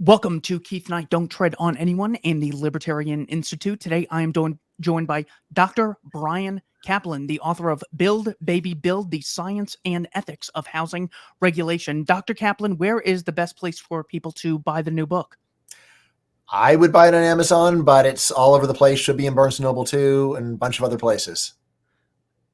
Welcome to Keith and I Don't Tread on Anyone and the Libertarian Institute. Today I am joined by Dr. Bryan Caplan, the author of Build, Baby, Build, the Science and Ethics of Housing Regulation. Dr. Caplan, where is the best place for people to buy the new book? I would buy it on Amazon, but it's all over the place. Should be in Barnes & Noble too, and a bunch of other places.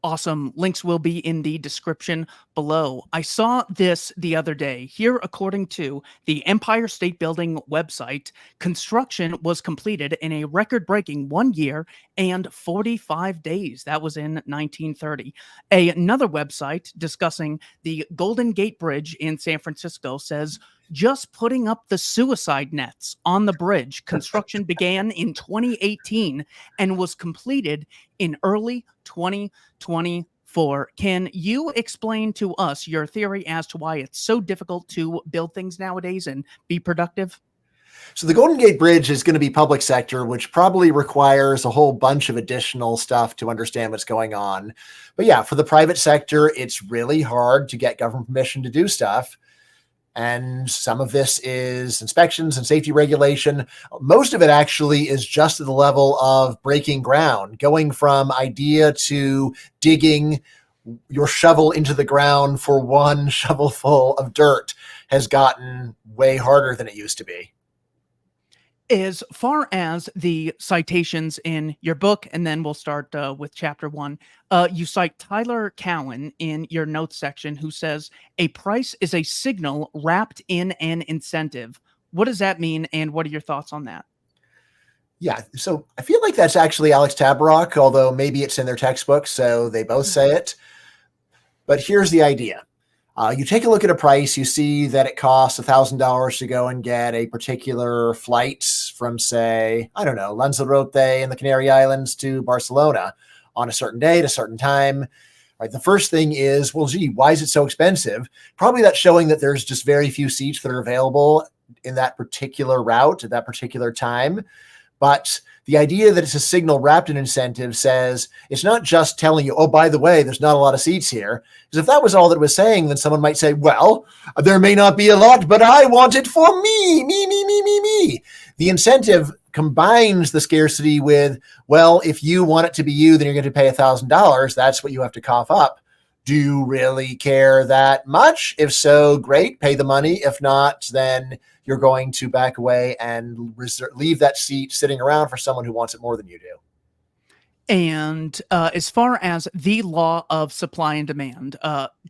Awesome. Links will be in the description below. I saw this the other day. Here, according to the Empire State Building website, construction was completed in a record-breaking 1 year and 45 days. That was in 1930. Another website discussing the Golden Gate Bridge in San Francisco says, just putting up the suicide nets on the bridge, construction began in 2018 and was completed in early 2024. Can you explain to us your theory as to why it's so difficult to build things nowadays and be productive? So the Golden Gate Bridge is going to be public sector, which probably requires a whole bunch of additional stuff to understand what's going on. But yeah, for the private sector, it's really hard to get government permission to do stuff. And some of this is inspections and safety regulation. Most of it actually is just at the level of breaking ground, going from idea to digging your shovel into the ground for one shovelful of dirt has gotten way harder than it used to be. As far as the citations in your book, and then we'll start with chapter 1, you cite Tyler Cowen in your notes section, who says, a price is a signal wrapped in an incentive. What does that mean, and what are your thoughts on that? Yeah, so I feel like that's actually Alex Tabarrok, although maybe it's in their textbook, so they both say it. But here's the idea. You take a look at a price, you see that it costs $1,000 to go and get a particular flight from, say, I don't know, Lanzarote in the Canary Islands to Barcelona on a certain day at a certain time. Right. The first thing is, well, gee, why is it so expensive? Probably that's showing that there's just very few seats that are available in that particular route at that particular time. But the idea that it's a signal wrapped in incentive says it's not just telling you, oh, by the way, there's not a lot of seats here. Because if that was all that it was saying, then someone might say, well, there may not be a lot, but I want it for me. The incentive combines the scarcity with, well, if you want it to be you, then you're going to pay $1,000. That's what you have to cough up. Do you really care that much? If so, great, pay the money. If not, then you're going to back away and leave that seat sitting around for someone who wants it more than you do. And as far as the law of supply and demand,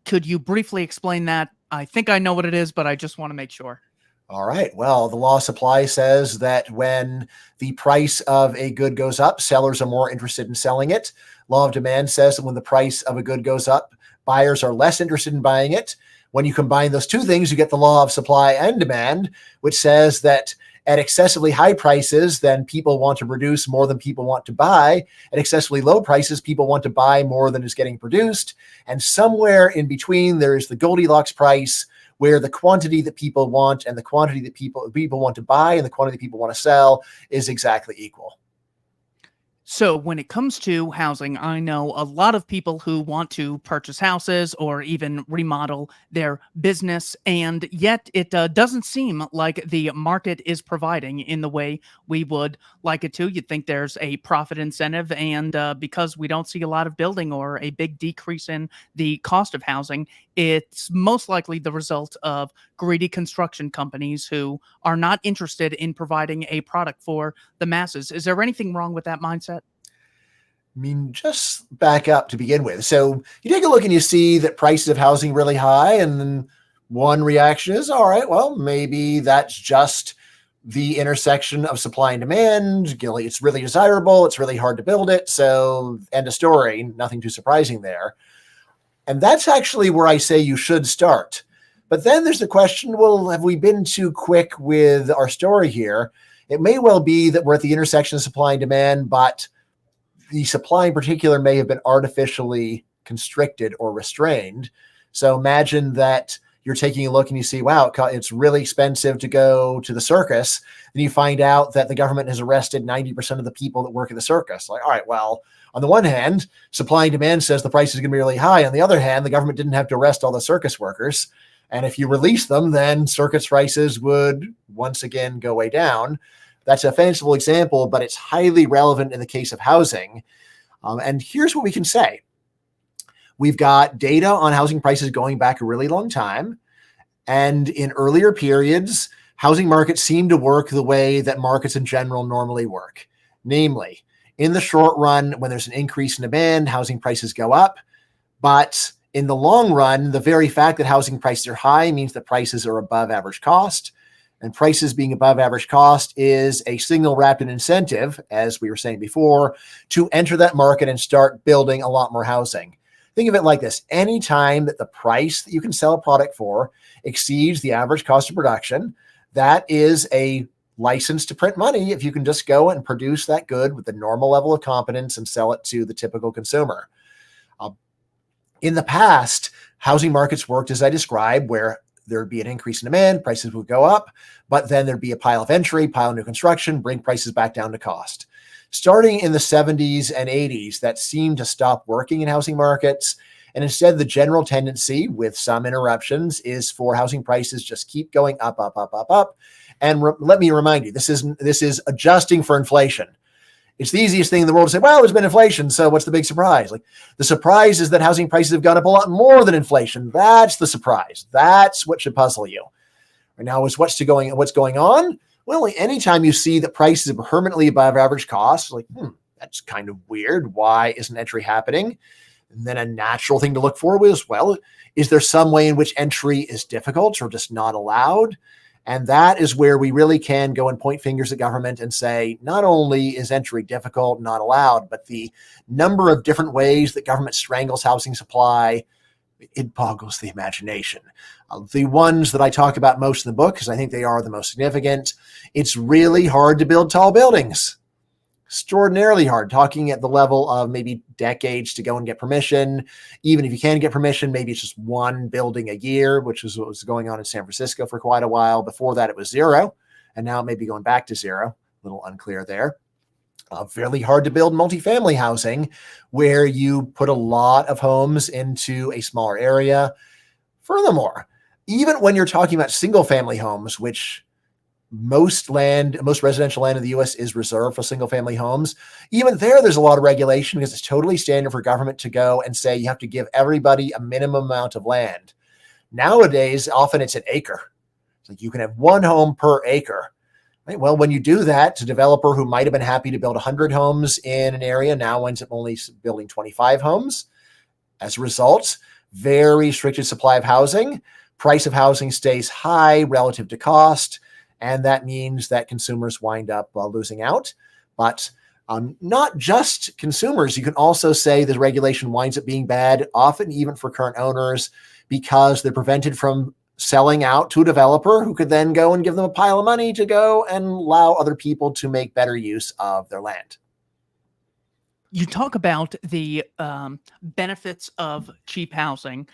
could you briefly explain that? I think I know what it is, but I just want to make sure. All right. Well, the law of supply says that when the price of a good goes up, sellers are more interested in selling it. Law of demand says that when the price of a good goes up, buyers are less interested in buying it. When you combine those two things, you get the law of supply and demand, which says that at excessively high prices, then people want to produce more than people want to buy. At excessively low prices, people want to buy more than is getting produced. And somewhere in between, there is the Goldilocks price, where the quantity that people want and the quantity that people want to buy and the quantity that people want to sell is exactly equal. So when it comes to housing, I know a lot of people who want to purchase houses or even remodel their business, and yet it doesn't seem like the market is providing in the way we would like it to. You'd think there's a profit incentive, and because we don't see a lot of building or a big decrease in the cost of housing, it's most likely the result of greedy construction companies who are not interested in providing a product for the masses. Is there anything wrong with that mindset? I mean, just back up to begin with. So you take a look and you see that prices of housing really high, and then one reaction is, all right, well, maybe that's just the intersection of supply and demand. It's really desirable. It's really hard to build it. So end of story, nothing too surprising there. And that's actually where I say you should start. But then there's the question, well, have we been too quick with our story here? It may well be that we're at the intersection of supply and demand, but the supply in particular may have been artificially constricted or restrained. So imagine that you're taking a look and you see, wow, it's really expensive to go to the circus. And you find out that the government has arrested 90% of the people that work at the circus. Like, all right, well, on the one hand, supply and demand says the price is going to be really high. On the other hand, the government didn't have to arrest all the circus workers. And if you release them, then circuits prices would once again go way down. That's a fanciful example, but it's highly relevant in the case of housing. And here's what we can say. We've got data on housing prices going back a really long time. And in earlier periods, housing markets seem to work the way that markets in general normally work. Namely, in the short run, when there's an increase in demand, housing prices go up. But in the long run, the very fact that housing prices are high means that prices are above average cost. And prices being above average cost is a signal wrapped in incentive, as we were saying before, to enter that market and start building a lot more housing. Think of it like this. Anytime that the price that you can sell a product for exceeds the average cost of production, that is a license to print money if you can just go and produce that good with the normal level of competence and sell it to the typical consumer. In the past, housing markets worked as I described, where there'd be an increase in demand, prices would go up, but then there'd be a pile of entry, pile of new construction, bring prices back down to cost. Starting in the 70s and 80s, that seemed to stop working in housing markets. And instead, the general tendency, with some interruptions, is for housing prices just keep going up, up, up, up, up. And let me remind you, this is adjusting for inflation. It's the easiest thing in the world to say, well, there's been inflation, so what's the big surprise? Like, the surprise is that housing prices have gone up a lot more than inflation. That's the surprise. That's what should puzzle you. Right now is what's going on? Well, anytime you see that prices are permanently above average cost, like, that's kind of weird. Why isn't entry happening? And then a natural thing to look for is, well, is there some way in which entry is difficult or just not allowed? And that is where we really can go and point fingers at government and say, not only is entry difficult, not allowed, but the number of different ways that government strangles housing supply, it boggles the imagination. The ones that I talk about most in the book, because I think they are the most significant, it's really hard to build tall buildings. Extraordinarily hard, talking at the level of maybe decades to go and get permission. Even if you can get permission, maybe it's just one building a year, which is what was going on in San Francisco for quite a while. Before that, it was zero, and now it may be going back to zero. A little unclear there. Fairly hard to build multifamily housing where you put a lot of homes into a smaller area. Furthermore, even when you're talking about single family homes, which most residential land in the U.S. is reserved for single family homes. Even there's a lot of regulation because it's totally standard for government to go and say you have to give everybody a minimum amount of land. Nowadays, often it's an acre. It's like you can have one home per acre. Right? Well, when you do that, a developer who might have been happy to build 100 homes in an area now ends up only building 25 homes. As a result, very restricted supply of housing. Price of housing stays high relative to cost. And that means that consumers wind up losing out. But not just consumers. You can also say the regulation winds up being bad, often even for current owners, because they're prevented from selling out to a developer who could then go and give them a pile of money to go and allow other people to make better use of their land. You talk about the benefits of cheap housing.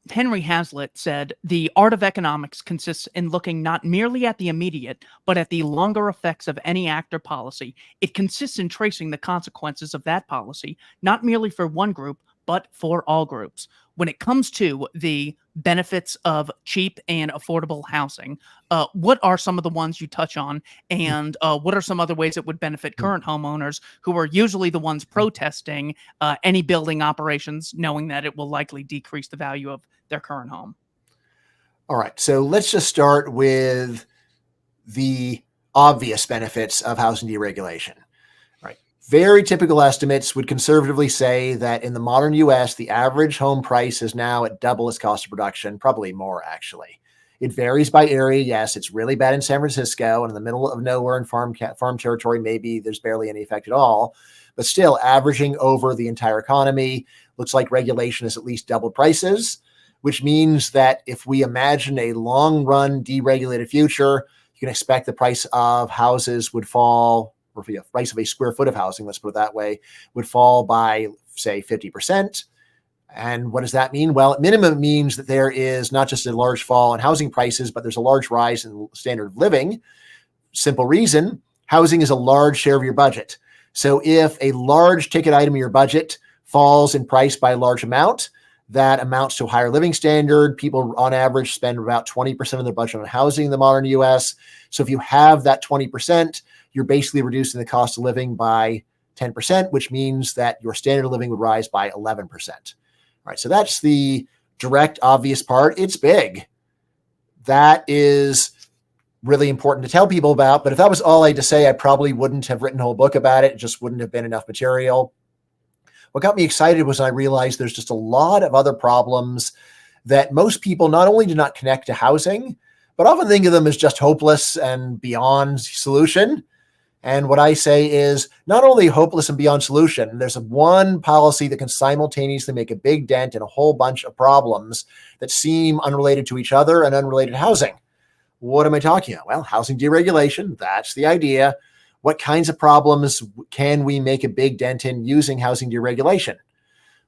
Henry Hazlitt said, the art of economics consists in looking not merely at the immediate, but at the longer effects of any act or policy. It consists in tracing the consequences of that policy, not merely for one group, but for all groups. When it comes to the benefits of cheap and affordable housing, what are some of the ones you touch on? And what are some other ways it would benefit current homeowners who are usually the ones protesting any building operations, knowing that it will likely decrease the value of their current home? All right, so let's just start with the obvious benefits of housing deregulation. Very typical estimates would conservatively say that in the modern U.S., the average home price is now at double its cost of production, probably more, actually. It varies by area. Yes, it's really bad in San Francisco and in the middle of nowhere in farm territory. Maybe there's barely any effect at all. But still, averaging over the entire economy, looks like regulation has at least doubled prices, which means that if we imagine a long-run deregulated future, you can expect the price of houses would fall, or the price of a square foot of housing, let's put it that way, would fall by, say, 50%. And what does that mean? Well, at minimum, it means that there is not just a large fall in housing prices, but there's a large rise in standard of living. Simple reason, housing is a large share of your budget. So if a large ticket item in your budget falls in price by a large amount, That amounts to a higher living standard. People on average spend about 20% of their budget on housing in the modern US. So if you have that 20%, you're basically reducing the cost of living by 10%, which means that your standard of living would rise by 11%. All right, so that's the direct, obvious part. It's big. That is really important to tell people about. But if that was all I had to say, I probably wouldn't have written a whole book about it. It just wouldn't have been enough material. What got me excited was I realized there's just a lot of other problems that most people not only do not connect to housing, but often think of them as just hopeless and beyond solution. And what I say is not only hopeless and beyond solution, there's one policy that can simultaneously make a big dent in a whole bunch of problems that seem unrelated to each other and unrelated to housing. What am I talking about? Well, housing deregulation, that's the idea. What kinds of problems can we make a big dent in using housing deregulation?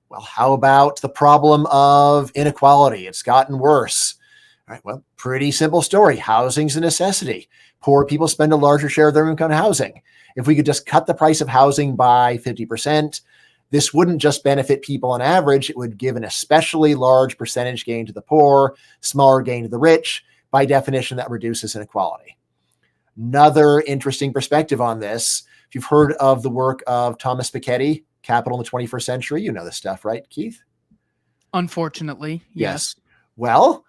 Well, how about the problem of inequality? It's gotten worse. All right, well, pretty simple story. Housing's a necessity. Poor people spend a larger share of their income on housing. If we could just cut the price of housing by 50%, this wouldn't just benefit people on average. It would give an especially large percentage gain to the poor, smaller gain to the rich. By definition, that reduces inequality. Another interesting perspective on this, if you've heard of the work of Thomas Piketty, Capital in the 21st Century, you know this stuff, right, Keith? Unfortunately, yes. Well,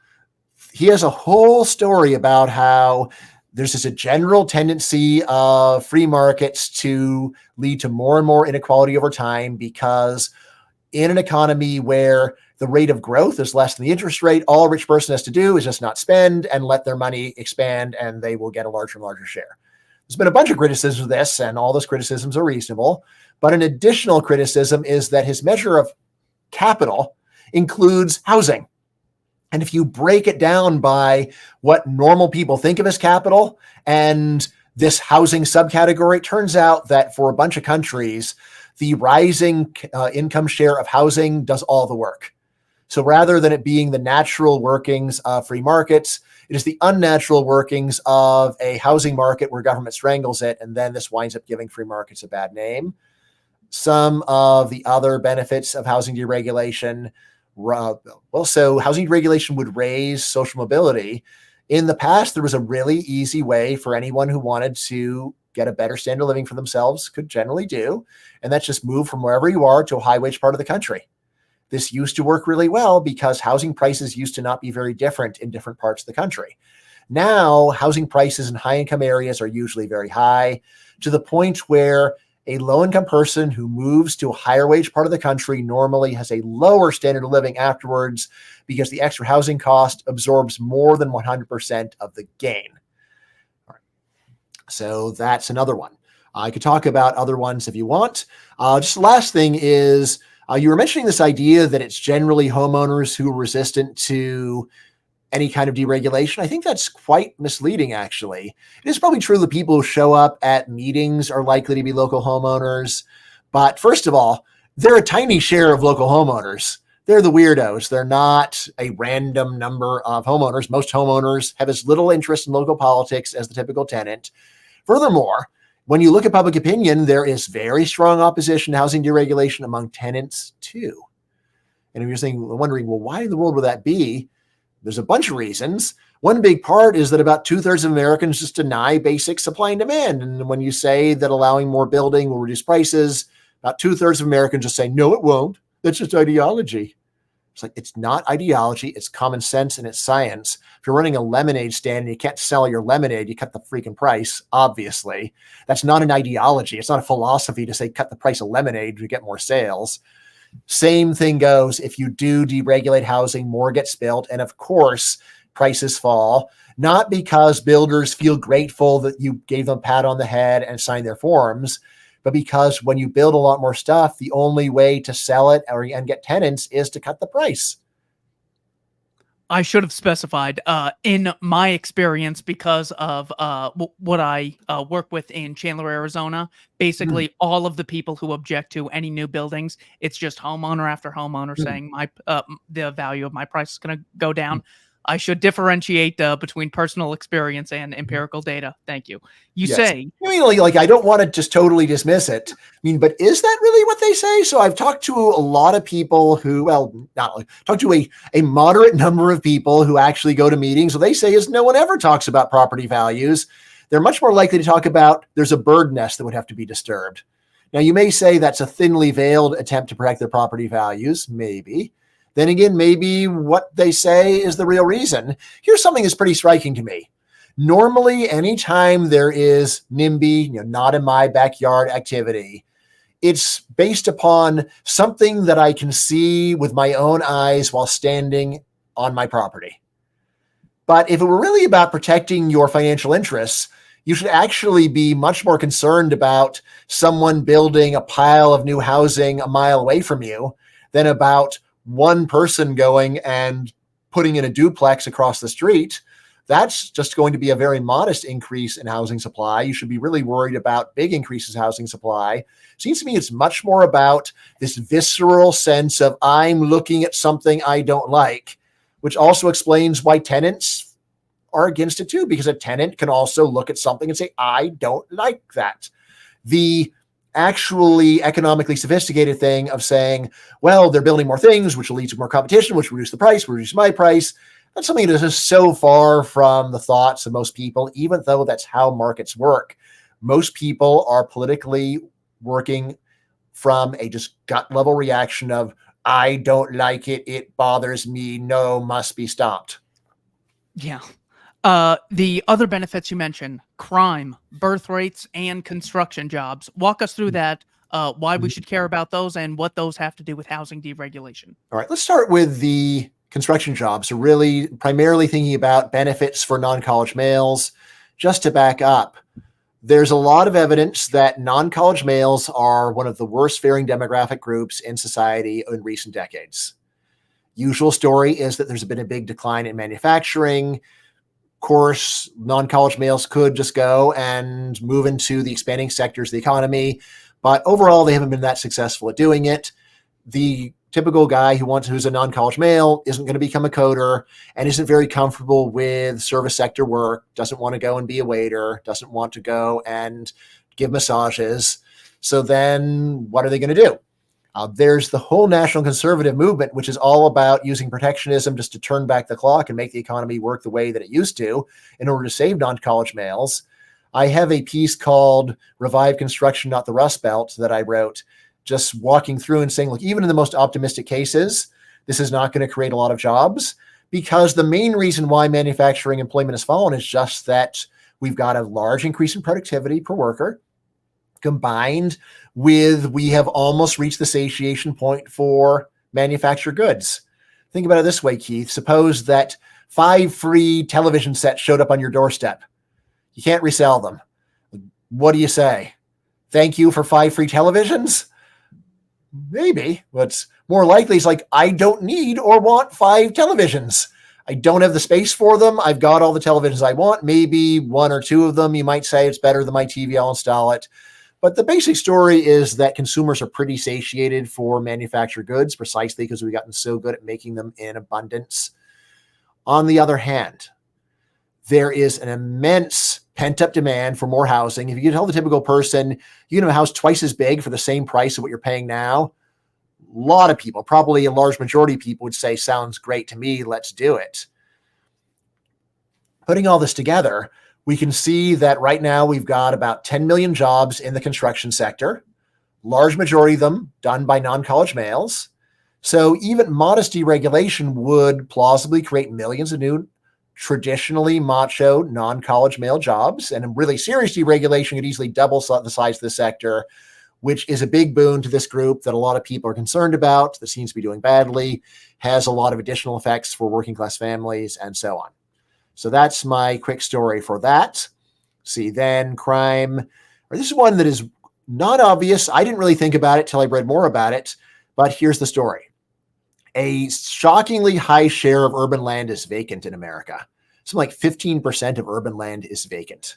he has a whole story about how there's just a general tendency of free markets to lead to more and more inequality over time, because in an economy where the rate of growth is less than the interest rate, all a rich person has to do is just not spend and let their money expand, and they will get a larger and larger share. There's been a bunch of criticisms of this, and all those criticisms are reasonable. But an additional criticism is that his measure of capital includes housing. And if you break it down by what normal people think of as capital and this housing subcategory, it turns out that for a bunch of countries, the rising income share of housing does all the work. So rather than it being the natural workings of free markets, it is the unnatural workings of a housing market where government strangles it, and then this winds up giving free markets a bad name. Some of the other benefits of housing deregulation, so housing deregulation would raise social mobility. In the past, there was a really easy way for anyone who wanted to get a better standard of living for themselves could generally do, and that's just move from wherever you are to a high-wage part of the country. This used to work really well because housing prices used to not be very different in different parts of the country. Now, housing prices in high-income areas are usually very high, to the point where a low-income person who moves to a higher-wage part of the country normally has a lower standard of living afterwards, because the extra housing cost absorbs more than 100% of the gain. All right. So that's another one. I could talk about other ones if you want. Just the last thing is, you were mentioning this idea that it's generally homeowners who are resistant to any kind of deregulation. I think that's quite misleading, actually. It is probably true that people who show up at meetings are likely to be local homeowners. But first of all, they're a tiny share of local homeowners. They're the weirdos. They're not a random number of homeowners. Most homeowners have as little interest in local politics as the typical tenant. Furthermore, when you look at public opinion, there is very strong opposition to housing deregulation among tenants too. And if you're wondering, well, why in the world would that be? There's a bunch of reasons. One big part is that about 2/3 of Americans just deny basic supply and demand. And when you say that allowing more building will reduce prices, about 2/3 of Americans just say, no, it won't. That's just ideology. It's like, it's not ideology. It's common sense and it's science. If you're running a lemonade stand and you can't sell your lemonade, you cut the freaking price, obviously. That's not an ideology. It's not a philosophy to say cut the price of lemonade to get more sales. Same thing goes if you do deregulate housing, more gets built. And of course, prices fall, not because builders feel grateful that you gave them a pat on the head and signed their forms, but because when you build a lot more stuff, the only way to sell it and get tenants is to cut the price. I should have specified, in my experience, because of what I work with in Chandler, Arizona, Mm, basically all of the people who object to any new buildings, it's just homeowner after homeowner mm, saying the value of my price is going to go mm. down. I should differentiate between personal experience and empirical data. Thank you. You Yes. say, I mean, like I don't want to just totally dismiss it. I mean, but is that really what they say? So I've talked to a lot of people who, well, not like talked to a moderate number of people who actually go to meetings. What they say is no one ever talks about property values. They're much more likely to talk about there's a bird nest that would have to be disturbed. Now, you may say that's a thinly veiled attempt to protect their property values, maybe. Then again, maybe what they say is the real reason. Here's something that's pretty striking to me. Normally, anytime there is NIMBY, not in my backyard activity, it's based upon something that I can see with my own eyes while standing on my property. But if it were really about protecting your financial interests, you should actually be much more concerned about someone building a pile of new housing a mile away from you than about one person going and putting in a duplex across the street. That's just going to be a very modest increase in housing supply. You should be really worried about big increases in housing supply. Seems to me it's much more about this visceral sense of I'm looking at something I don't like, which also explains why tenants are against it too, because a tenant can also look at something and say, I don't like that. The actually economically sophisticated thing of saying, well, they're building more things, which will lead to more competition, which will reduce the price, will reduce my price. That's something that is so far from the thoughts of most people, even though that's how markets work. Most people are politically working from a just gut level reaction of, I don't like it, it bothers me, no, must be stopped. yeah. The other benefits you mentioned, crime, birth rates, and construction jobs. Walk us through that, why we should care about those and what those have to do with housing deregulation. All right, let's start with the construction jobs. So really primarily thinking about benefits for non-college males. Just to back up, there's a lot of evidence that non-college males are one of the worst faring demographic groups in society in recent decades. Usual story is that there's been a big decline in manufacturing. Course, non-college males could just go and move into the expanding sectors of the economy, but overall they haven't been that successful at doing it. The typical guy who's a non-college male isn't going to become a coder and isn't very comfortable with service sector work, doesn't want to go and be a waiter, doesn't want to go and give massages. So then what are they going to do? There's the whole national conservative movement, which is all about using protectionism just to turn back the clock and make the economy work the way that it used to in order to save non-college males. I have a piece called Revive Construction, Not the Rust Belt that I wrote, just walking through and saying, look, even in the most optimistic cases, this is not going to create a lot of jobs, because the main reason why manufacturing employment has fallen is just that we've got a large increase in productivity per worker, combined with we have almost reached the satiation point for manufactured goods. Think about it this way, Keith. Suppose that 5 free television sets showed up on your doorstep. You can't resell them. What do you say? Thank you for 5 free televisions? Maybe. What's more likely is like, I don't need or want 5 televisions. I don't have the space for them. I've got all the televisions I want. Maybe 1 or 2 of them, you might say it's better than my TV. I'll install it. But the basic story is that consumers are pretty satiated for manufactured goods precisely because we've gotten so good at making them in abundance. On the other hand, there is an immense pent-up demand for more housing. If you tell the typical person you can have a house twice as big for the same price of what you're paying now, a lot of people, probably a large majority of people, would say, sounds great to me, let's do it. Putting all this together, we can see that right now we've got about 10 million jobs in the construction sector, large majority of them done by non-college males. So even modest deregulation would plausibly create millions of new traditionally macho non-college male jobs. And really serious deregulation could easily double the size of the sector, which is a big boon to this group that a lot of people are concerned about, that seems to be doing badly, has a lot of additional effects for working class families, and so on. So that's my quick story for that. See, then crime, or this is one that is not obvious. I didn't really think about it till I read more about it, but here's the story. A shockingly high share of urban land is vacant in America. Something like 15% of urban land is vacant.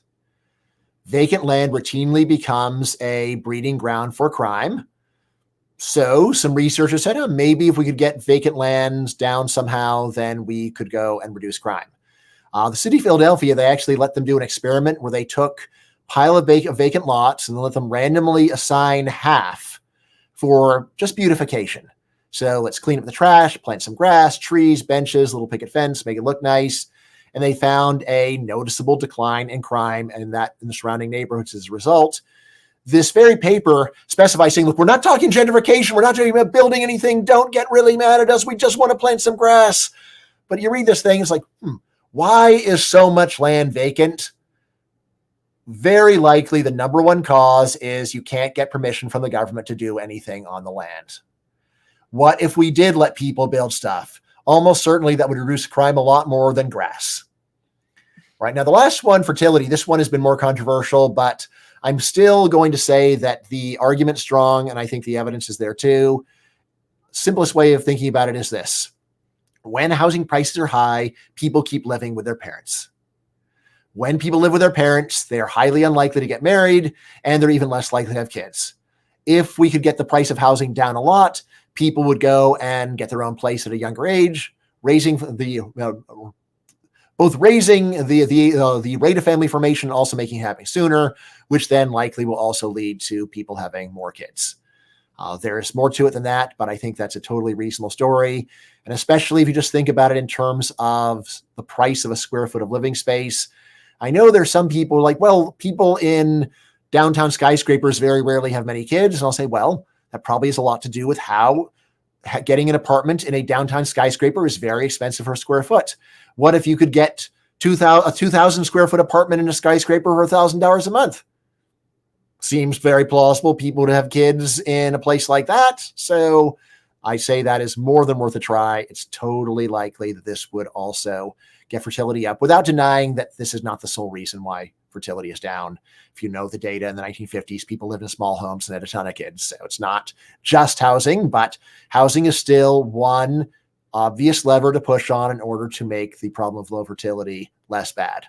Vacant land routinely becomes a breeding ground for crime. So some researchers said, oh, maybe if we could get vacant lands down somehow, then we could go and reduce crime. The city of Philadelphia, they actually let them do an experiment where they took pile of vacant lots and let them randomly assign half for just beautification. So let's clean up the trash, plant some grass, trees, benches, little picket fence, make it look nice. And they found a noticeable decline in crime and that in the surrounding neighborhoods as a result. This very paper specifies saying, look, we're not talking gentrification. We're not talking about building anything. Don't get really mad at us. We just want to plant some grass. But you read this thing, it's like, why is so much land vacant? Very likely the number one cause is you can't get permission from the government to do anything on the land. What if we did let people build stuff? Almost certainly that would reduce crime a lot more than grass. Right now, the last one, fertility, this one has been more controversial, but I'm still going to say that the argument's strong, and I think the evidence is there too. Simplest way of thinking about it is this. When housing prices are high, people keep living with their parents. When people live with their parents, they're highly unlikely to get married, and they're even less likely to have kids. If we could get the price of housing down a lot, people would go and get their own place at a younger age, raising the rate of family formation, also making it happen sooner, which then likely will also lead to people having more kids. There's more to it than that, but I think that's a totally reasonable story. And especially if you just think about it in terms of the price of a square foot of living space. I know there's some people like, well, people in downtown skyscrapers very rarely have many kids. And I'll say, well, that probably has a lot to do with how getting an apartment in a downtown skyscraper is very expensive per square foot. What if you could get a 2,000 square foot apartment in a skyscraper for $1,000 a month? Seems very plausible. People would have kids in a place like that. So I say that is more than worth a try. It's totally likely that this would also get fertility up, without denying that this is not the sole reason why fertility is down. If you know the data in the 1950s, people lived in small homes and had a ton of kids. So it's not just housing, but housing is still one obvious lever to push on in order to make the problem of low fertility less bad.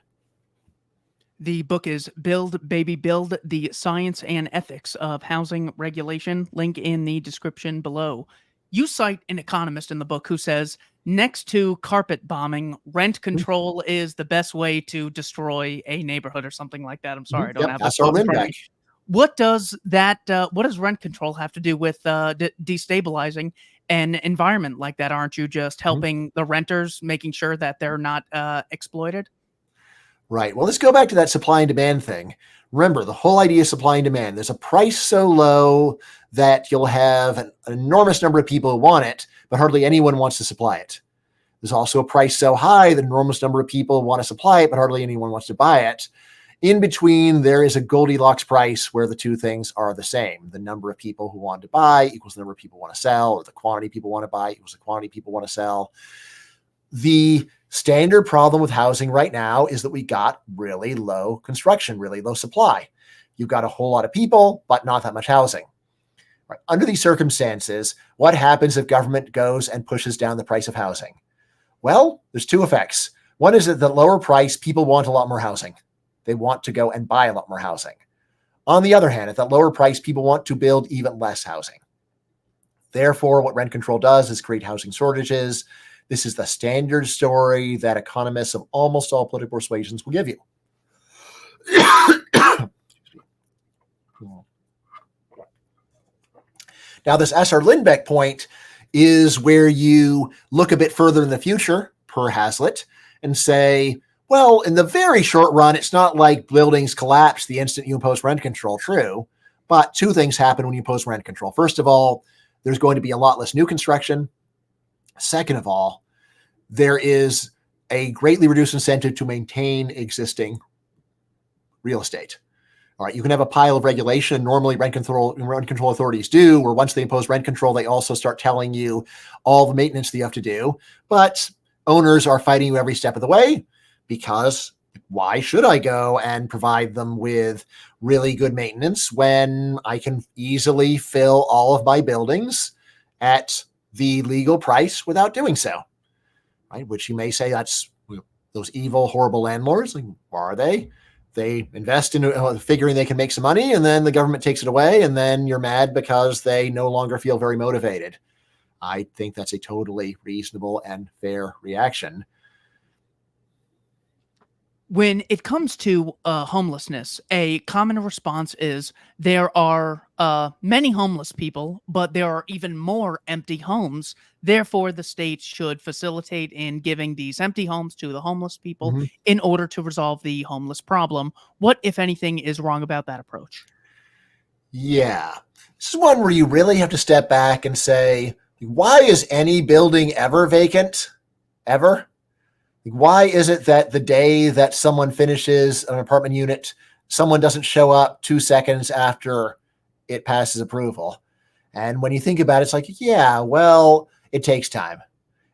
The book is Build, Baby, Build, The Science and Ethics of Housing Regulation. Link in the description below. You cite an economist in the book who says, next to carpet bombing, rent control is the best way to destroy a neighborhood or something like that. I'm sorry, I don't have that's the our quote in front of Lindbeck. me. What does that? What does rent control have to do with destabilizing an environment like that? Aren't you just helping the renters, making sure that they're not exploited? Right. Well, let's go back to that supply and demand thing. Remember, the whole idea is supply and demand. There's a price so low that you'll have an enormous number of people who want it, but hardly anyone wants to supply it. There's also a price so high that an enormous number of people want to supply it, but hardly anyone wants to buy it. In between, there is a Goldilocks price where the two things are the same. The number of people who want to buy equals the number of people who want to sell, or the quantity people want to buy equals the quantity people want to sell. The standard problem with housing right now is that we got really low construction, really low supply. You've got a whole lot of people, but not that much housing. Right. Under these circumstances, what happens if government goes and pushes down the price of housing? Well, there's two effects. One is that the lower price, people want a lot more housing. They want to go and buy a lot more housing. On the other hand, at that lower price, people want to build even less housing. Therefore, what rent control does is create housing shortages. This is the standard story that economists of almost all political persuasions will give you. Now, this S.R. Lindbeck point is where you look a bit further in the future, per Hazlitt, and say, well, in the very short run, it's not like buildings collapse the instant you impose rent control. True, but two things happen when you impose rent control. First of all, there's going to be a lot less new construction. Second of all, there is a greatly reduced incentive to maintain existing real estate. All right, you can have a pile of regulation. Normally, rent control authorities do, where once they impose rent control, they also start telling you all the maintenance that you have to do. But owners are fighting you every step of the way, because why should I go and provide them with really good maintenance when I can easily fill all of my buildings at the legal price without doing so? Right? Which you may say that's those evil, horrible landlords. Like, are they? they invest in figuring they can make some money, and then the government takes it away, and then you're mad because they no longer feel very motivated. I think that's a totally reasonable and fair reaction. When it comes to homelessness, a common response is there are many homeless people, but there are even more empty homes. Therefore, the state should facilitate in giving these empty homes to the homeless people Mhm. in order to resolve the homeless problem. What, if anything, is wrong about that approach? Yeah. This is one where you really have to step back and say, why is any building ever vacant? Ever? Why is it that the day that someone finishes an apartment unit, someone doesn't show up 2 seconds after it passes approval? And when you think about it, it's like, yeah, well, it takes time.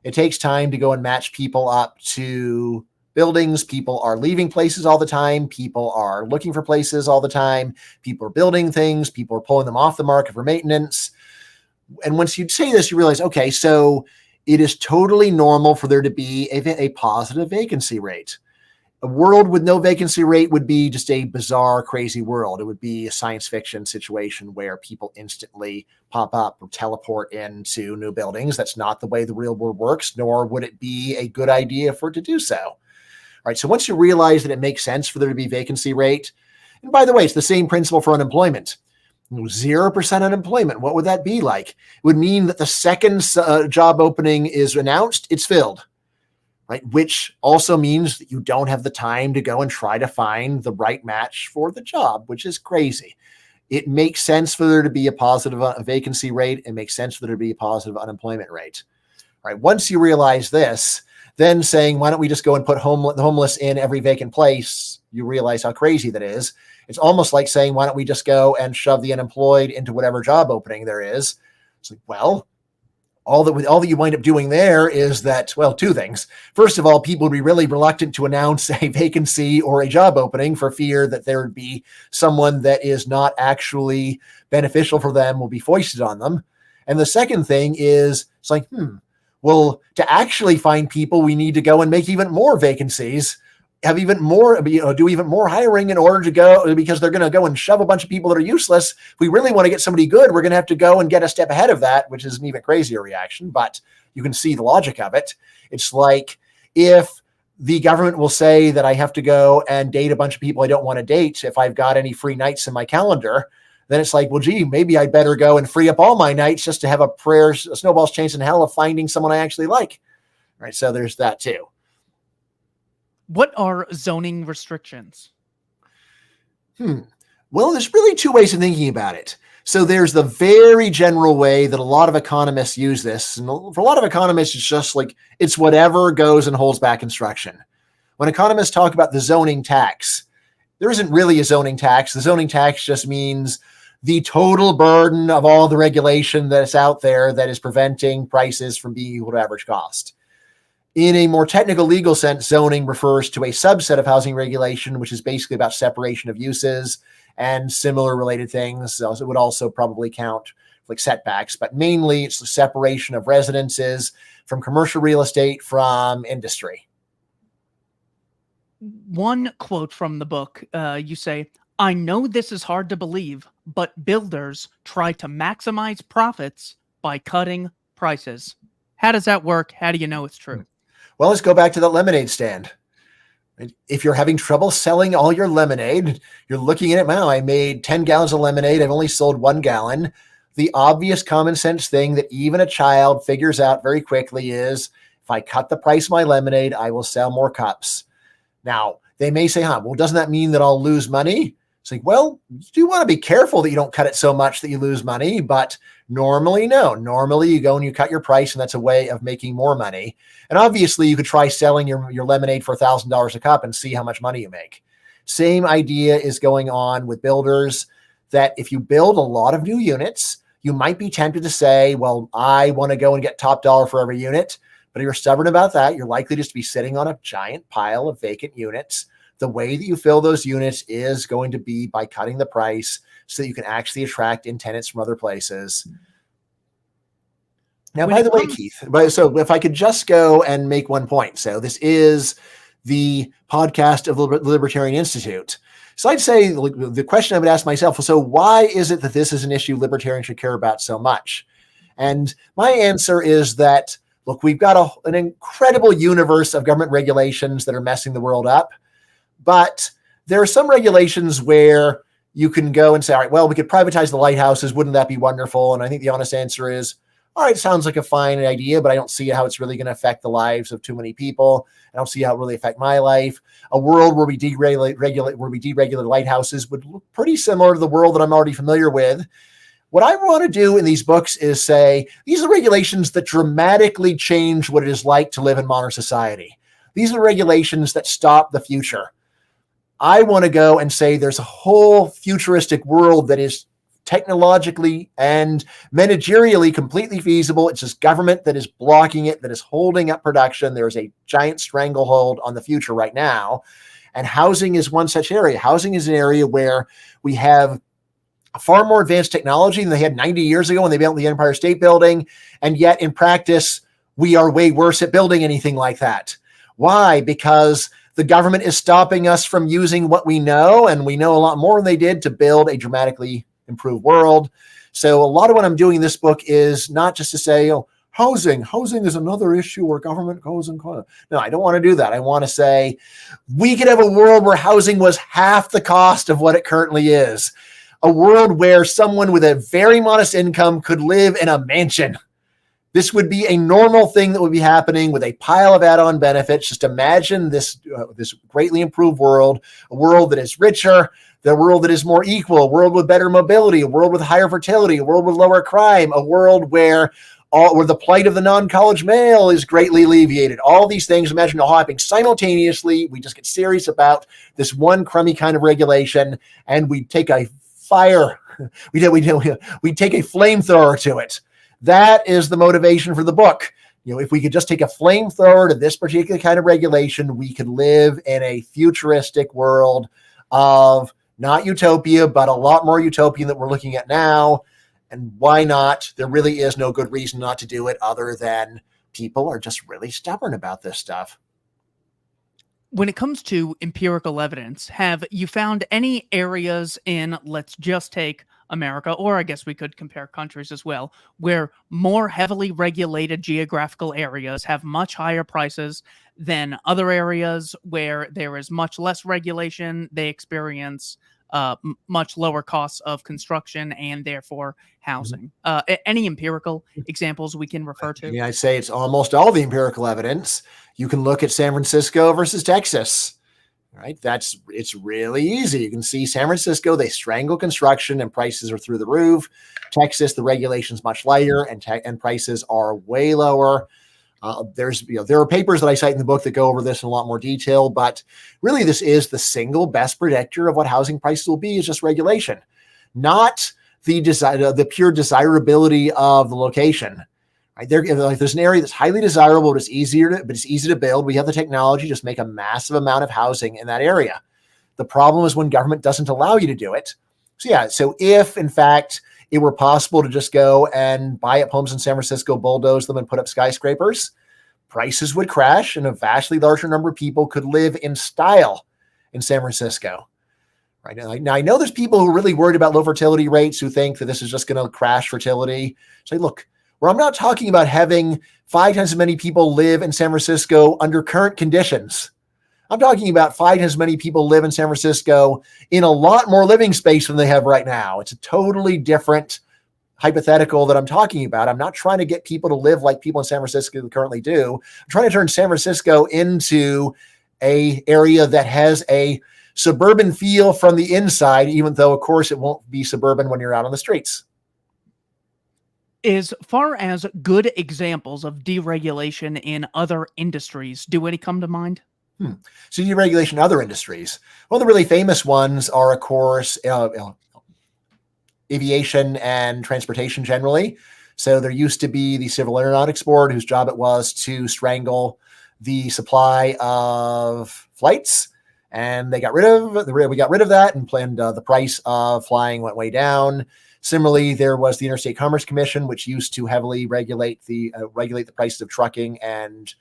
It takes time to go and match people up to buildings. People are leaving places all the time. People are looking for places all the time. People are building things. People are pulling them off the market for maintenance. And once you say this, you realize, okay, so it is totally normal for there to be a positive vacancy rate. A world with no vacancy rate would be just a bizarre, crazy world. It would be a science fiction situation where people instantly pop up or teleport into new buildings. That's not the way the real world works, nor would it be a good idea for it to do so. All right. So once you realize that it makes sense for there to be vacancy rate, and by the way, it's the same principle for unemployment. 0% unemployment. What would that be like? It would mean that the second job opening is announced, it's filled. Right? Which also means that you don't have the time to go and try to find the right match for the job, which is crazy. It makes sense for there to be a positive vacancy rate. It makes sense for there to be a positive unemployment rate. Right? Once you realize this, then saying, why don't we just go and put the homeless in every vacant place? You realize how crazy that is. It's almost like saying, why don't we just go and shove the unemployed into whatever job opening there is? It's like, well, all that you wind up doing there is that, well, two things. First of all, people would be really reluctant to announce a vacancy or a job opening for fear that there would be someone that is not actually beneficial for them will be foisted on them. And the second thing is, it's like, well, to actually find people, we need to go and make even more vacancies, have even more, do even more hiring in order to go, because they're going to go and shove a bunch of people that are useless. If we really want to get somebody good, we're going to have to go and get a step ahead of that, which is an even crazier reaction, but you can see the logic of it. It's like if the government will say that I have to go and date a bunch of people I don't want to date if I've got any free nights in my calendar, then it's like, well, gee, maybe I'd better go and free up all my nights just to have a snowball's chance in hell of finding someone I actually like. Right. So there's that too. What are zoning restrictions? Well, there's really two ways of thinking about it. So there's the very general way that a lot of economists use this. And for a lot of economists, it's just like, it's whatever goes and holds back construction. When economists talk about the zoning tax, there isn't really a zoning tax. The zoning tax just means the total burden of all the regulation that's out there that is preventing prices from being equal to average cost. In a more technical legal sense, zoning refers to a subset of housing regulation, which is basically about separation of uses and similar related things. So it would also probably count like setbacks, but mainly it's the separation of residences from commercial real estate from industry. One quote from the book, you say, I know this is hard to believe, but builders try to maximize profits by cutting prices. How does that work? How do you know it's true? Well, let's go back to that lemonade stand. If you're having trouble selling all your lemonade, you're looking at it, wow, I made 10 gallons of lemonade. I've only sold 1 gallon. The obvious common sense thing that even a child figures out very quickly is if I cut the price of my lemonade, I will sell more cups. Now, they may say, well, doesn't that mean that I'll lose money? It's like, well, you do want to be careful that you don't cut it so much that you lose money, but normally, no. Normally, you go and you cut your price, and that's a way of making more money. And obviously, you could try selling your lemonade for $1,000 a cup and see how much money you make. Same idea is going on with builders, that if you build a lot of new units, you might be tempted to say, well, I want to go and get top dollar for every unit. But if you're stubborn about that, you're likely just to be sitting on a giant pile of vacant units. The way that you fill those units is going to be by cutting the price so that you can actually attract in tenants from other places. Now, by the way, Keith, so if I could just go and make one point. So this is the podcast of the Libertarian Institute. So I'd say the question I would ask myself was, so why is it that this is an issue libertarians should care about so much? And my answer is that, look, we've got an incredible universe of government regulations that are messing the world up. But there are some regulations where you can go and say, all right, well, we could privatize the lighthouses. Wouldn't that be wonderful? And I think the honest answer is, all right, sounds like a fine idea, but I don't see how it's really going to affect the lives of too many people. I don't see how it really affect my life. A world where we deregulate lighthouses would look pretty similar to the world that I'm already familiar with. What I want to do in these books is say, these are regulations that dramatically change what it is like to live in modern society. These are regulations that stop the future. I want to go and say there's a whole futuristic world that is technologically and managerially completely feasible. It's just government that is blocking it, that is holding up production. There is a giant stranglehold on the future right now. And housing is one such area. Housing is an area where we have far more advanced technology than they had 90 years ago when they built the Empire State Building. And yet in practice, we are way worse at building anything like that. Why? Because the government is stopping us from using what we know, and we know a lot more than they did to build a dramatically improved world. So a lot of what I'm doing in this book is not just to say, oh, housing is another issue where government goes and goes. No, I don't want to do that. I want to say we could have a world where housing was half the cost of what it currently is. A world where someone with a very modest income could live in a mansion. This would be a normal thing that would be happening with a pile of add-on benefits. Just imagine this greatly improved world, a world that is richer, the world that is more equal, a world with better mobility, a world with higher fertility, a world with lower crime, a world where the plight of the non-college male is greatly alleviated. All these things, imagine all happening simultaneously. We just get serious about this one crummy kind of regulation, and we take a we take a flamethrower to it. That is the motivation for the book. If we could just take a flamethrower to this particular kind of regulation, we could live in a futuristic world of not utopia, but a lot more utopian that we're looking at now. And why not? There really is no good reason not to do it other than people are just really stubborn about this stuff. When it comes to empirical evidence, have you found any areas in, let's just take America, or I guess we could compare countries as well, where more heavily regulated geographical areas have much higher prices than other areas where there is much less regulation? They experience much lower costs of construction and therefore housing. Any empirical examples we can refer to? I'd say it's almost all the empirical evidence. You can look at San Francisco versus Texas. Right? It's really easy. You can see San Francisco, they strangle construction and prices are through the roof. Texas, the regulation's much lighter and prices are way lower. There are papers that I cite in the book that go over this in a lot more detail, but really this is the single best predictor of what housing prices will be is just regulation, not the pure desirability of the location. Right? There's an area that's highly desirable, but it's easy to build. We have the technology, just make a massive amount of housing in that area. The problem is when government doesn't allow you to do it. So if in fact it were possible to just go and buy up homes in San Francisco, bulldoze them and put up skyscrapers, prices would crash and a vastly larger number of people could live in style in San Francisco. Right now, I know there's people who are really worried about low fertility rates who think that this is just going to crash fertility. So look, where I'm not talking about having 5 times as many people live in San Francisco under current conditions. I'm talking about 5 times as many people live in San Francisco in a lot more living space than they have right now. It's a totally different hypothetical that I'm talking about. I'm not trying to get people to live like people in San Francisco currently do. I'm trying to turn San Francisco into an area that has a suburban feel from the inside, even though, of course, it won't be suburban when you're out on the streets. As far as good examples of deregulation in other industries, do any come to mind? So deregulation in other industries. Well, the really famous ones are, of course, aviation and transportation generally. So there used to be the Civil Aeronautics Board, whose job it was to strangle the supply of flights. And we got rid of that and planned the price of flying went way down. Similarly, there was the Interstate Commerce Commission, which used to heavily regulate the prices of trucking and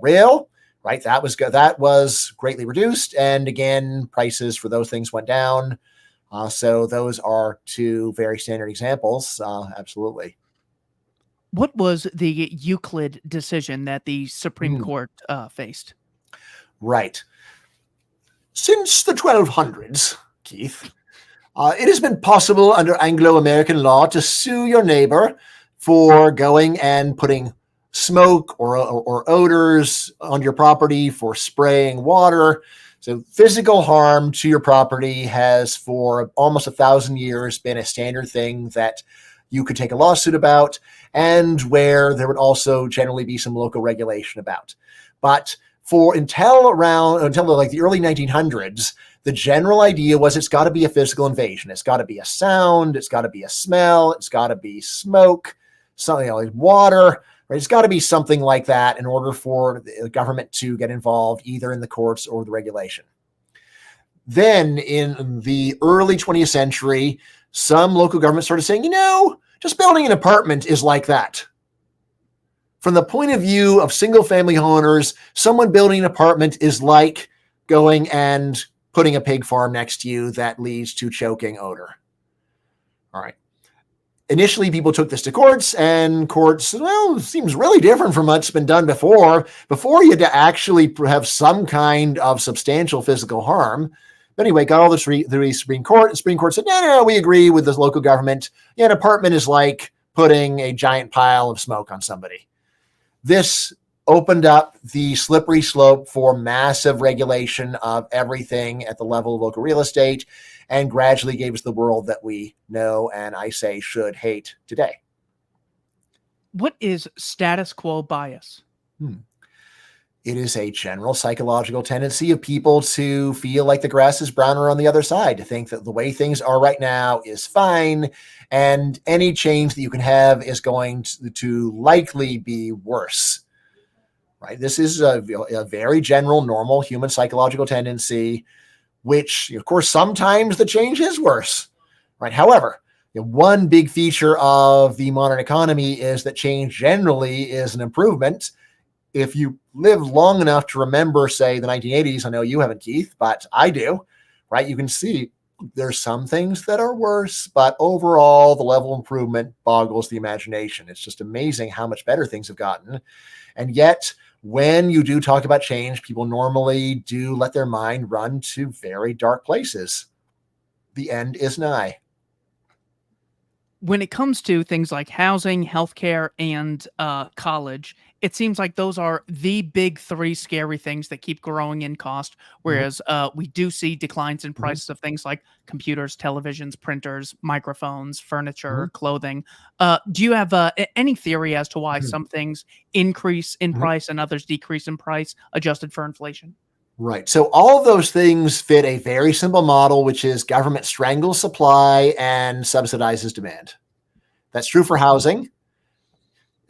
rail. right? That was greatly reduced. And again, prices for those things went down. So those are two very standard examples. Absolutely. What was the Euclid decision that the Supreme Mm, Court faced? right. Since the 1200s, Keith, it has been possible under Anglo-American law to sue your neighbor for going and putting smoke or odors on your property, for spraying water. So physical harm to your property has for almost 1,000 years been a standard thing that you could take a lawsuit about, and where there would also generally be some local regulation about. But until like the early 1900s, the general idea was it's got to be a physical invasion. It's got to be a sound. It's got to be a smell. It's got to be smoke, something like water. Right? It's got to be something like that in order for the government to get involved, either in the courts or the regulation. Then in the early 20th century, some local governments started saying, just building an apartment is like that. From the point of view of single family owners, someone building an apartment is like going and putting a pig farm next to you that leads to choking odor. All right. Initially, people took this to courts, and courts said, well, it seems really different from what's been done before. Before, you had to actually have some kind of substantial physical harm. But anyway, got all this through the Supreme Court. The Supreme Court said, no, we agree with the local government. Yeah, an apartment is like putting a giant pile of smoke on somebody. This opened up the slippery slope for massive regulation of everything at the level of local real estate, and gradually gave us the world that we know and, I say, should hate today. What is status quo bias? It is a general psychological tendency of people to feel like the grass is browner on the other side, to think that the way things are right now is fine, and any change that you can have is going to likely be worse. Right? This is a very general, normal human psychological tendency, which, of course, sometimes the change is worse. Right? However, one big feature of the modern economy is that change generally is an improvement. If you live long enough to remember, say, the 1980s, I know you haven't, Keith, but I do, right? You can see there's some things that are worse, but overall, the level of improvement boggles the imagination. It's just amazing how much better things have gotten. And yet, when you do talk about change, people normally do let their mind run to very dark places. The end is nigh. When it comes to things like housing, healthcare, and college, it seems like those are the big three scary things that keep growing in cost. Mhm, Whereas we do see declines in mhm, prices of things like computers, televisions, printers, microphones, mhm, furniture, clothing. Do you have any theory as to why mhm, some things increase in mhm. price and others decrease in price, adjusted for inflation? Right. So all of those things fit a very simple model, which is government strangles supply and subsidizes demand. That's true for housing.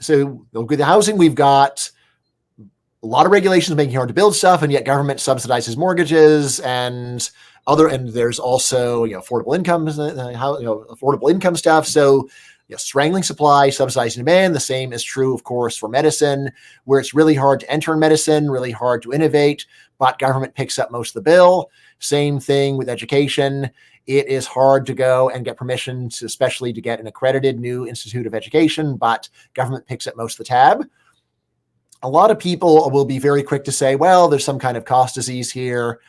So with the housing, we've got a lot of regulations making it hard to build stuff, and yet government subsidizes mortgages and there's also affordable incomes, affordable income stuff. So strangling supply, subsidizing demand. The same is true, of course, for medicine, where it's really hard to enter in medicine, really hard to innovate, but government picks up most of the bill. Same thing with education. It is hard to go and get permission, especially to get an accredited new institute of education, but government picks up most of the tab. A lot of people will be very quick to say, well, there's some kind of cost disease here.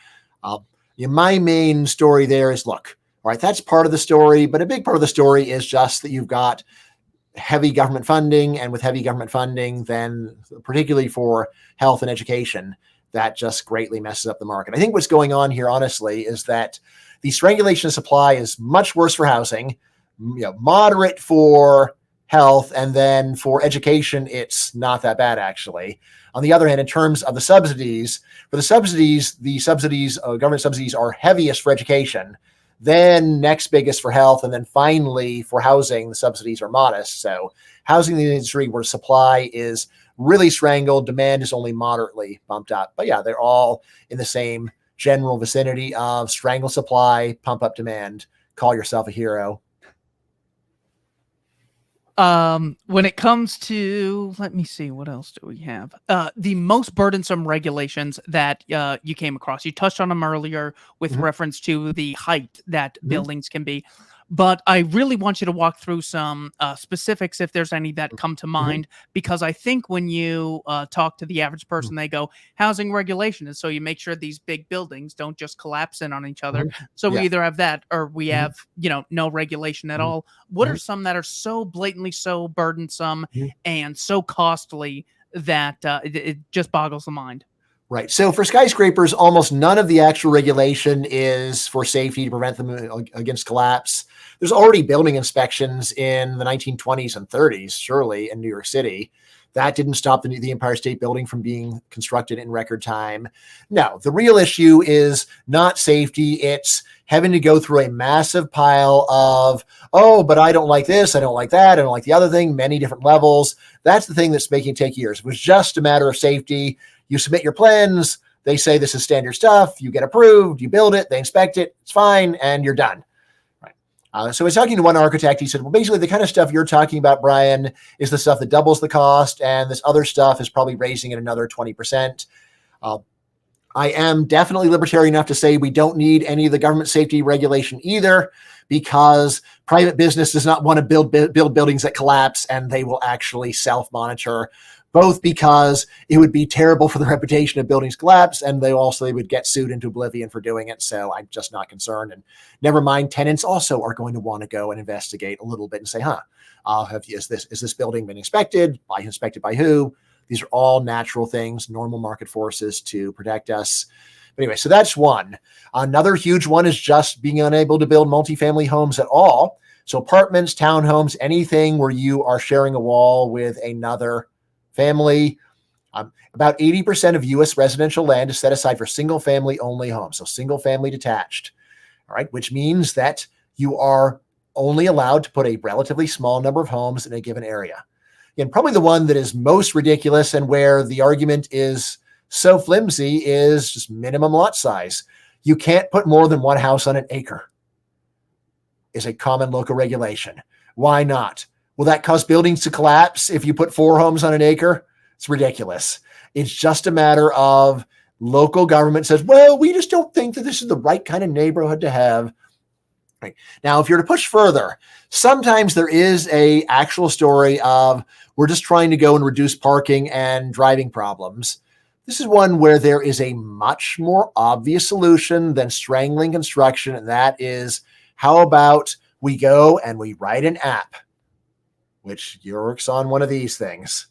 Uh, my main story there is, look, all right, that's part of the story, but a big part of the story is just that you've got heavy government funding, and with heavy government funding, then particularly for health and education, that just greatly messes up the market. I think what's going on here, honestly, is that the strangulation of supply is much worse for housing, moderate for health, and then for education, it's not that bad, actually. On the other hand, in terms of the subsidies, government subsidies are heaviest for education, then next biggest for health, and then finally for housing, the subsidies are modest. So housing in the industry where supply is really strangled, demand is only moderately bumped up. But yeah, they're all in the same general vicinity of strangle supply, pump up demand, call yourself a hero. When it comes to, let me see, what else do we have? The most burdensome regulations that you came across. You touched on them earlier with Mhm, reference to the height that mhm, buildings can be, but I really want you to walk through some specifics if there's any that come to mhm, mind, because I think when you talk to the average mhm, person, they go housing regulation, and so you make sure these big buildings don't just collapse in on each other. mhm. So we Yeah. either have that or we Mhm, have no regulation at mhm, all. What are mhm, some that are so blatantly so burdensome mhm. and so costly that it just boggles the mind? Right. So for skyscrapers, almost none of the actual regulation is for safety to prevent them against collapse. There's already building inspections in the 1920s and 30s, surely in New York City. That didn't stop the Empire State Building from being constructed in record time. No, the real issue is not safety. It's having to go through a massive pile of, oh, but I don't like this. I don't like that. I don't like the other thing, many different levels. That's the thing that's making it take years. It was just a matter of safety. You submit your plans. They say this is standard stuff. You get approved. You build it. They inspect it. It's fine, and you're done. Right. So I was talking to one architect. He said, well, basically the kind of stuff you're talking about, Bryan, is the stuff that doubles the cost, and this other stuff is probably raising it another 20%. Uh, I am definitely libertarian enough to say we don't need any of the government safety regulation either, because private business does not want to build buildings that collapse, and they will actually self-monitor, both because it would be terrible for the reputation of buildings collapse, and they would get sued into oblivion for doing it. So I'm just not concerned. And never mind, tenants also are going to want to go and investigate a little bit and say, is this building been inspected? Inspected by who? These are all natural things, normal market forces to protect us. But anyway, so that's one. Another huge one is just being unable to build multifamily homes at all. So apartments, townhomes, anything where you are sharing a wall with another family. About 80% of U.S. residential land is set aside for single family only homes, so single family detached. All right, which means that you are only allowed to put a relatively small number of homes in a given area. And probably the one that is most ridiculous and where the argument is so flimsy is just minimum lot size. You can't put more than one house on an acre, is a common local regulation. Why not? Will that cause buildings to collapse if you put 4 homes on an acre? It's ridiculous. It's just a matter of local government says, well, we just don't think that this is the right kind of neighborhood to have. Right. Now, if you're to push further, sometimes there is a actual story of we're just trying to go and reduce parking and driving problems. This is one where there is a much more obvious solution than strangling construction, and that is, how about we go and we write an app, which works on one of these things.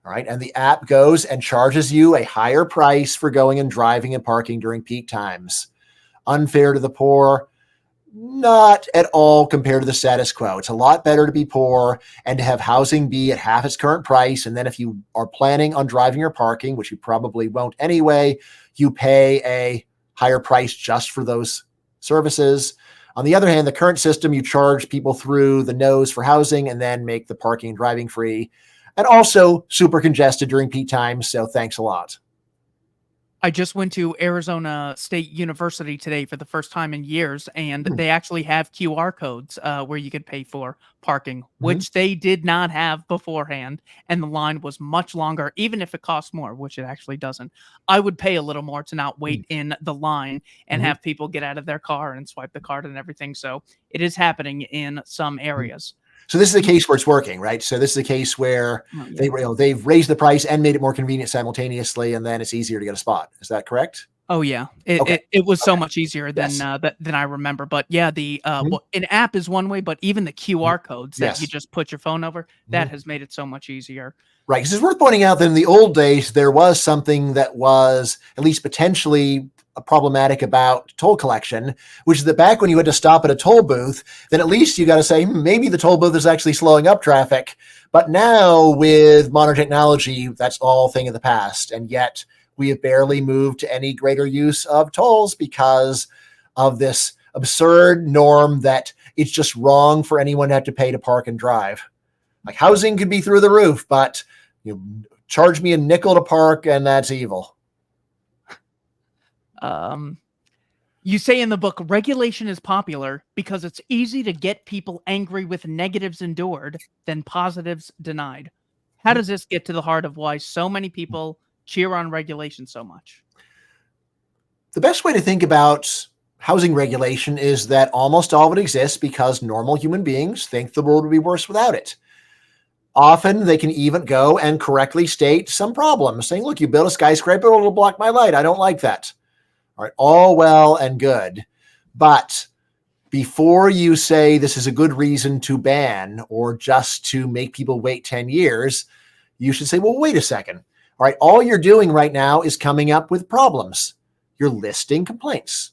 All right. And the app goes and charges you a higher price for going and driving and parking during peak times. Unfair to the poor. Not at all compared to the status quo. It's a lot better to be poor and to have housing be at half its current price. And then if you are planning on driving or parking, which you probably won't anyway, you pay a higher price just for those services. On the other hand, the current system, you charge people through the nose for housing and then make the parking and driving free, and also super congested during peak times. So thanks a lot. I just went to Arizona State University today for the first time in years, and Hmm. they actually have QR codes where you could pay for parking, Mhm. which they did not have beforehand. And the line was much longer, even if it costs more, which it actually doesn't. I would pay a little more to not wait in the line and Mhm. have people get out of their car and swipe the card and everything. So it is happening in some Mhm. areas. So this is a case where it's working, right? So this is a case where Oh, yeah. they've raised the price and made it more convenient simultaneously, and then it's easier to get a spot. Is that correct? Oh, yeah. It Okay. it it was so Okay. much easier Yes. than I remember, but yeah, Mhm. well, an app is one way, but even the Mhm. QR codes that you Yes. just put your phone over, that Mhm. has made it so much easier. Right. Because it's worth pointing out that in the old days, there was something that was at least potentially problematic about toll collection, which is that back when you had to stop at a toll booth, then at least you got to say, maybe the toll booth is actually slowing up traffic. But now with modern technology, that's all a thing of the past. And yet we have barely moved to any greater use of tolls because of this absurd norm that it's just wrong for anyone to have to pay to park and drive. Like housing could be through the roof, but you charge me a nickel to park, and that's evil. Um You say in the book, regulation is popular because it's easy to get people angry with negatives endured than positives denied. How does this get to the heart of why so many people cheer on regulation so much? The best way to think about housing regulation is that almost all of it exists because normal human beings think the world would be worse without it. Often they can even go and correctly state some problems, saying, look, you built a skyscraper, it'll block my light. I don't like that. All right, all well and good. But before you say this is a good reason to ban or just to make people wait 10 years, you should say, well, wait a second. All right, all you're doing right now is coming up with problems. You're listing complaints.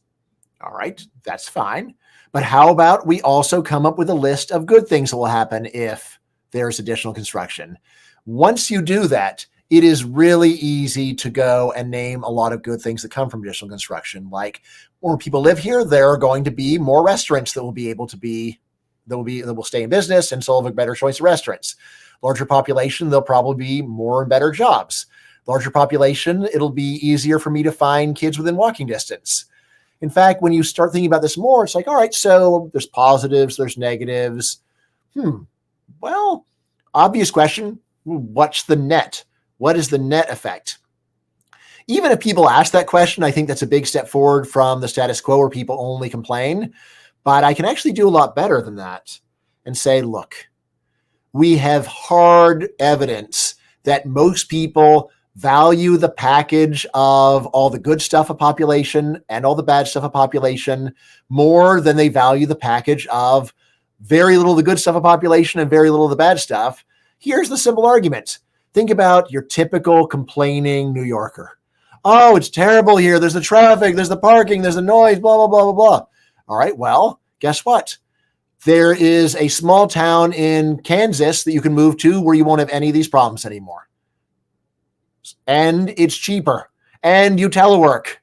All right, that's fine. But how about we also come up with a list of good things that will happen if there's additional construction? Once you do that, it is really easy to go and name a lot of good things that come from additional construction. Like, when people live here, there are going to be more restaurants that will be able to be, that will stay in business, and so will have a better choice of restaurants. Larger population, there'll probably be more and better jobs. Larger population, it'll be easier for me to find kids within walking distance. In fact, when you start thinking about this more, it's like, all right, so there's positives, there's negatives. Well, obvious question, what's the net? What is the net effect? Even if people ask that question, I think that's a big step forward from the status quo where people only complain. But I can actually do a lot better than that and say, look, we have hard evidence that most people value the package of all the good stuff of population and all the bad stuff of population more than they value the package of very little of the good stuff of population and very little of the bad stuff. Here's the simple argument. Think about your typical complaining New Yorker. Oh, it's terrible here. There's the traffic, there's the parking, there's the noise, blah, blah, blah, blah, blah. All right, well, guess what? There is a small town in Kansas that you can move to where you won't have any of these problems anymore. And it's cheaper. And you telework.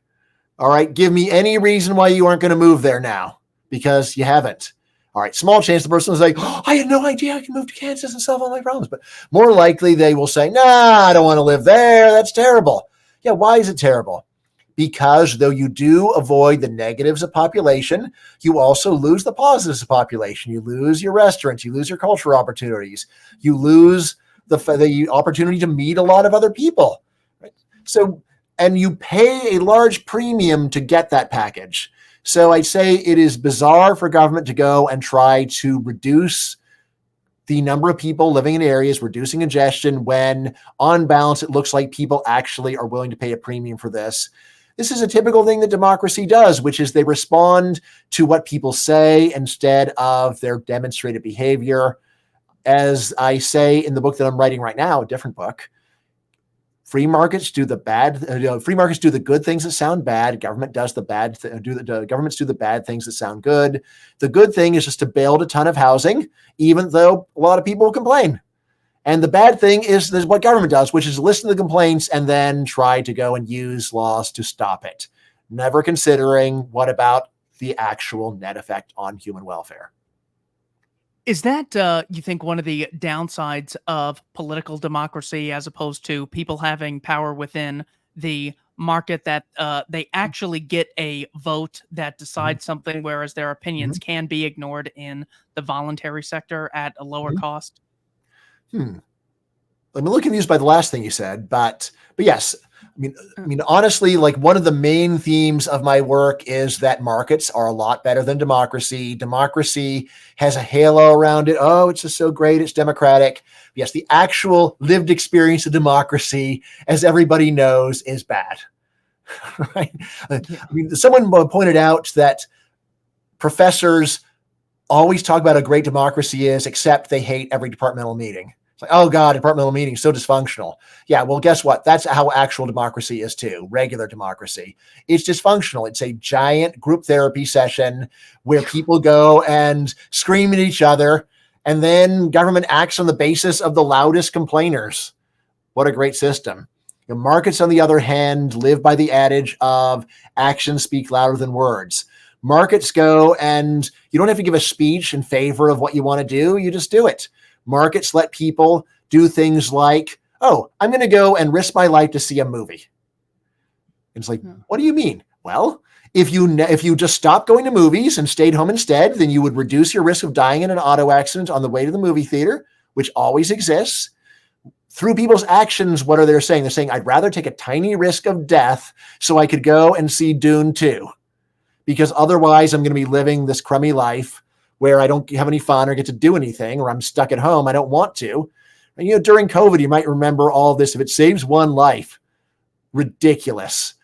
All right, give me any reason why you aren't going to move there now, because you haven't. All right, small chance the person is like, oh, I had no idea I can move to Kansas and solve all my problems. But more likely they will say, nah, I don't want to live there. That's terrible. Yeah, why is it terrible? Because though you do avoid the negatives of population, you also lose the positives of population. You lose your restaurants. You lose your cultural opportunities. You lose the opportunity to meet a lot of other people. Right? So, and you pay a large premium to get that package. So I'd say it is bizarre for government to go and try to reduce the number of people living in areas, reducing congestion, when on balance, it looks like people actually are willing to pay a premium for this. This is a typical thing that democracy does, which is they respond to what people say instead of their demonstrated behavior. As I say in the book that I'm writing right now, a different book, free markets do the free markets do the good things that sound bad. Government does the bad. Governments do the bad things that sound good. The good thing is just to build a ton of housing, even though a lot of people complain. And the bad thing is what government does, which is listen to the complaints and then try to go and use laws to stop it, never considering what about the actual net effect on human welfare. Is that, you think, one of the downsides of political democracy as opposed to people having power within the market, that they actually get a vote that decides something, whereas their opinions can be ignored in the voluntary sector at a lower cost? I'm a little confused by the last thing you said, but yes. I mean, honestly, like, one of the main themes of my work is that markets are a lot better than democracy. Democracy has a halo around it. Oh, it's just so great. It's democratic. Yes, the actual lived experience of democracy, as everybody knows, is bad. Right? I mean, someone pointed out that professors always talk about how great democracy is, except they hate every departmental meeting. It's like, oh God, departmental meeting, so dysfunctional. Yeah, well, guess what? That's how actual democracy is too, regular democracy. It's dysfunctional. It's a giant group therapy session where people go and scream at each other, and then government acts on the basis of the loudest complainers. What a great system. Markets, on the other hand, live by the adage of actions speak louder than words. Markets go and you don't have to give a speech in favor of what you want to do. You just do it. Markets let people do things like, oh, I'm going to go and risk my life to see a movie. And it's like, what do you mean? Well, If you just stopped going to movies and stayed home instead, then you would reduce your risk of dying in an auto accident on the way to the movie theater, which always exists. Through people's actions, what are they saying? They're saying, I'd rather take a tiny risk of death so I could go and see Dune 2, because otherwise I'm going to be living this crummy life where I don't have any fun or get to do anything, or I'm stuck at home. I don't want to. And, during COVID, you might remember all of this. If it saves one life, ridiculous.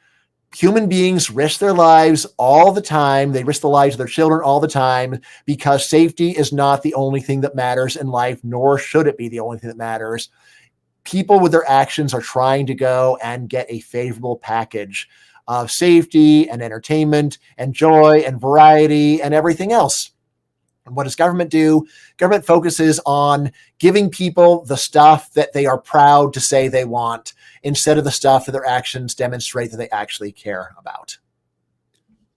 Human beings risk their lives all the time. They risk the lives of their children all the time, because safety is not the only thing that matters in life, nor should it be the only thing that matters. People with their actions are trying to go and get a favorable package of safety and entertainment and joy and variety and everything else. And what does government do? Government focuses on giving people the stuff that they are proud to say they want, instead of the stuff that their actions demonstrate that they actually care about.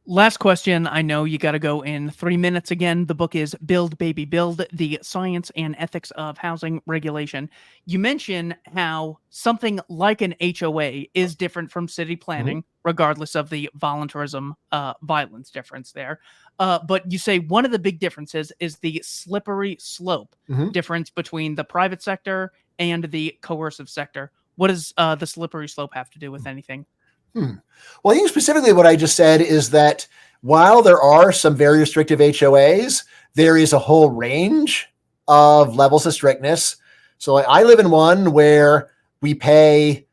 Last question. I know you got to go in 3 minutes again. The book is Build, Baby, Build, The Science and Ethics of Housing Regulation. You mention how something like an HOA is different from city planning, regardless of the voluntarism, violence difference there. But you say one of the big differences is the slippery slope difference between the private sector and the coercive sector. What does the slippery slope have to do with anything? Well, I think specifically what I just said is that while there are some very restrictive HOAs, there is a whole range of levels of strictness. So I live in one where we pay,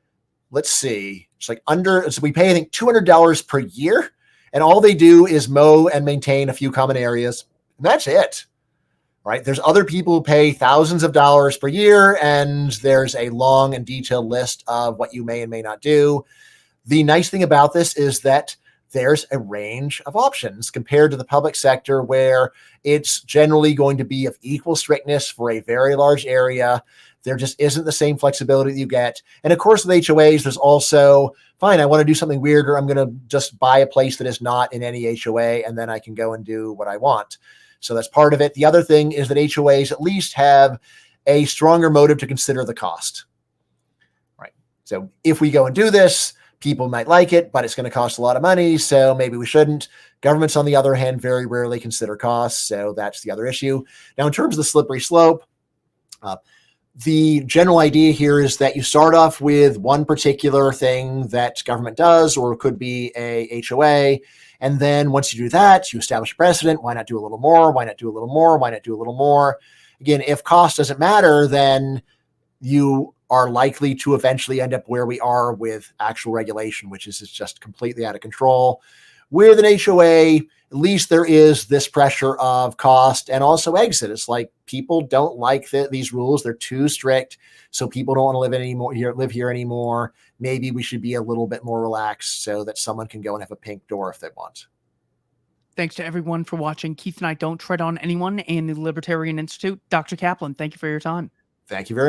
let's see, it's like so we pay, I think, $200 per year. And all they do is mow and maintain a few common areas. And that's it. Right? There's other people who pay thousands of dollars per year, and there's a long and detailed list of what you may and may not do. The nice thing about this is that there's a range of options compared to the public sector, where it's generally going to be of equal strictness for a very large area. There just isn't the same flexibility that you get. And of course, with HOAs, there's also, fine, I want to do something weirder. I'm going to just buy a place that is not in any HOA, and then I can go and do what I want. So that's part of it. The other thing is that HOAs at least have a stronger motive to consider the cost. Right. So if we go and do this, people might like it, but it's going to cost a lot of money, so maybe we shouldn't. Governments, on the other hand, very rarely consider costs, so that's the other issue. Now, in terms of the slippery slope, the general idea here is that you start off with one particular thing that government does, or it could be a HOA, and then once you do that, you establish a precedent. Why not do a little more? Why not do a little more? Why not do a little more? Again, if cost doesn't matter, then you are likely to eventually end up where we are with actual regulation, which is just completely out of control. With an HOA, at least there is this pressure of cost and also exit. It's like people don't like these rules. They're too strict. So people don't want to live here anymore. Maybe we should be a little bit more relaxed so that someone can go and have a pink door if they want. Thanks to everyone for watching. Keith and I don't tread on anyone, and the Libertarian Institute. Dr. Caplan, thank you for your time. Thank you very much.